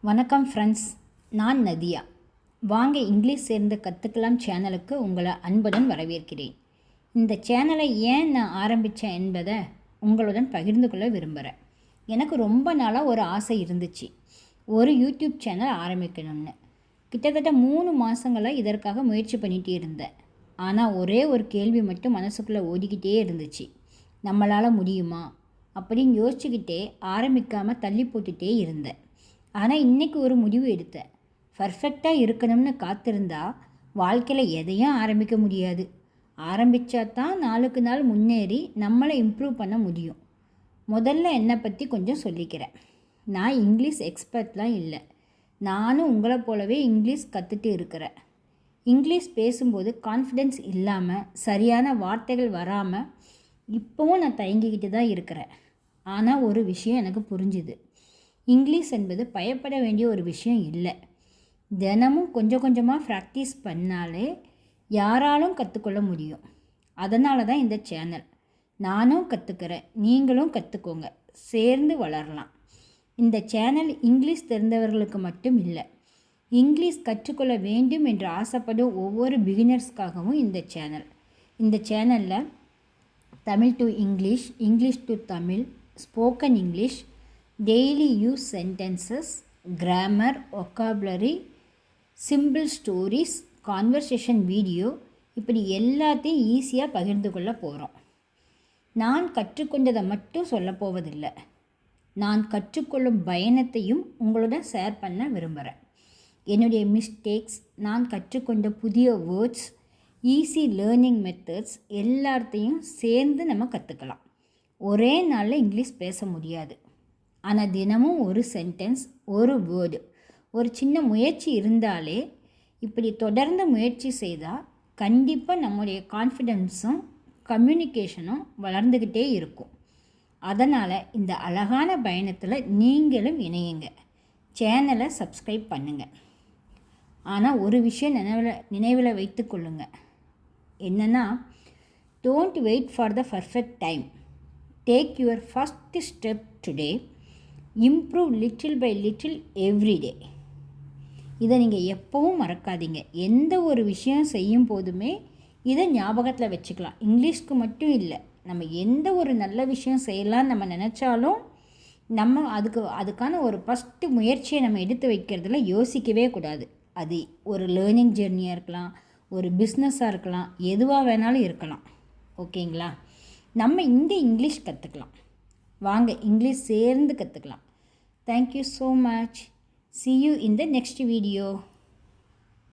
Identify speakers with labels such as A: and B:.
A: வணக்கம் ஃப்ரெண்ட்ஸ், நான் நதியா. வாங்க இங்கிலீஷ் சேர்ந்து கற்றுக்கலாம் சேனலுக்கு உங்களை அன்புடன் வரவேற்கிறேன். இந்த சேனலை ஏன் நான் ஆரம்பித்தேன் என்பதை உங்களுடன் பகிர்ந்து கொள்ள விரும்புகிறேன். எனக்கு ரொம்ப நாளாக ஒரு ஆசை இருந்துச்சு, ஒரு யூடியூப் சேனல் ஆரம்பிக்கணும்னு. கிட்டத்தட்ட 3 மாதங்களாக இதற்காக முயற்சி பண்ணிகிட்டே இருந்தேன். ஆனால் ஒரே ஒரு கேள்வி மட்டும் மனசுக்குள்ளே ஓடிக்கிட்டே இருந்துச்சு, நம்மளால் முடியுமா அப்படின்னு யோசிச்சுக்கிட்டே ஆரம்பிக்காமல் தள்ளி போட்டுகிட்டே இருந்தேன். ஆனால் இன்றைக்கி ஒரு முடிவு எடுத்தேன். பர்ஃபெக்டாக இருக்கணும்னு காத்திருந்தா வாழ்க்கையில் எதையும் ஆரம்பிக்க முடியாது. ஆரம்பித்தா தான் நாளுக்கு நாள் முன்னேறி நம்மளை இம்ப்ரூவ் பண்ண முடியும். முதல்ல என்னை பற்றி கொஞ்சம் சொல்லிக்கிறேன். நான் இங்கிலீஷ் எக்ஸ்பர்ட்லாம் இல்லை. நானும் உங்களை போலவே இங்கிலீஷ் கற்றுட்டு இருக்கிறேன். இங்கிலீஷ் பேசும்போது கான்ஃபிடென்ஸ் இல்லாமல், சரியான வார்த்தைகள் வராமல் இப்போவும் நான் தயங்கிக்கிட்டு தான் இருக்கிறேன். ஆனால் ஒரு விஷயம் எனக்கு புரிஞ்சுது. இங்கிலீஷ் என்பது பயப்பட வேண்டிய ஒரு விஷயம் இல்லை. தினமும் கொஞ்சம் கொஞ்சமாக ப்ராக்டிஸ் பண்ணாலே யாராலும் கற்றுக்கொள்ள முடியும். அதனால தான் இந்த சேனல். நானும் கற்றுக்கிறேன், நீங்களும் கற்றுக்கோங்க, சேர்ந்து வளரலாம். இந்த சேனல் இங்கிலீஷ் தெரிந்தவர்களுக்கு மட்டும் இல்லை, இங்கிலீஷ் கற்றுக்கொள்ள வேண்டும் என்று ஆசைப்படும் ஒவ்வொரு பிகினர்ஸ்க்காகவும் இந்த சேனல். இந்த சேனலில் Tamil to English, English to Tamil, spoken English, daily use sentences, grammar, vocabulary, simple stories, conversation video, இப்படி எல்லாத்தையும் ஈஸியாக பகிர்ந்து கொள்ள போகிறோம். நான் கற்றுக்கொண்டதை மட்டும் சொல்ல போவதில்லை, நான் கற்றுக்கொள்ளும் பயணத்தையும் உங்களுடன் ஷேர் பண்ண விரும்புகிறேன். என்னுடைய மிஸ்டேக்ஸ், நான் கற்றுக்கொண்ட புதிய வேர்ட்ஸ், ஈஸி லேர்னிங் மெத்தட்ஸ் எல்லாத்தையும் சேர்ந்து நம்ம கற்றுக்கலாம். ஒரே நாளில் இங்கிலீஷ் பேச முடியாது. ஆனால் தினமும் ஒரு சென்டென்ஸ், ஒரு வேர்டு, ஒரு சின்ன முயற்சி இருந்தாலே, இப்படி தொடர்ந்து முயற்சி செய்தால் கண்டிப்பாக நம்முடைய கான்ஃபிடென்ஸும் கம்யூனிகேஷனும் வளர்ந்துக்கிட்டே இருக்கும். அதனால் இந்த அழகான பயணத்தில் நீங்களும் இணையுங்க. சேனலை சப்ஸ்கிரைப் பண்ணுங்கள். ஆனால் ஒரு விஷயம் நினைவில் வைத்து கொள்ளுங்க. என்னென்னா, don't wait for the perfect time. Take your first step today. Improve little by little everyday. இதை நீங்கள் எப்போவும் மறக்காதீங்க. எந்த ஒரு விஷயம் செய்யும் போதுமே இதை ஞாபகத்தில் வச்சுக்கலாம். இங்கிலீஷ்க்கு மட்டும் இல்லை, நம்ம எந்த ஒரு நல்ல விஷயம் செய்யலாம்னு நம்ம நினச்சாலும் நம்ம அதுக்கான ஒரு ஃபஸ்ட்டு முயற்சியை நம்ம எடுத்து வைக்கிறதுல யோசிக்கவே கூடாது. அது ஒரு லேர்னிங் ஜெர்னியாக இருக்கலாம், ஒரு பிஸ்னஸாக இருக்கலாம், எதுவாக வேணாலும் இருக்கலாம். ஓகேங்களா? நம்ம இங்கே இங்கிலீஷ் கற்றுக்கலாம். வாங்க இங்கிலீஷ் சேர்ந்து கற்றுக்கலாம். Thank you so much. See you in the next video.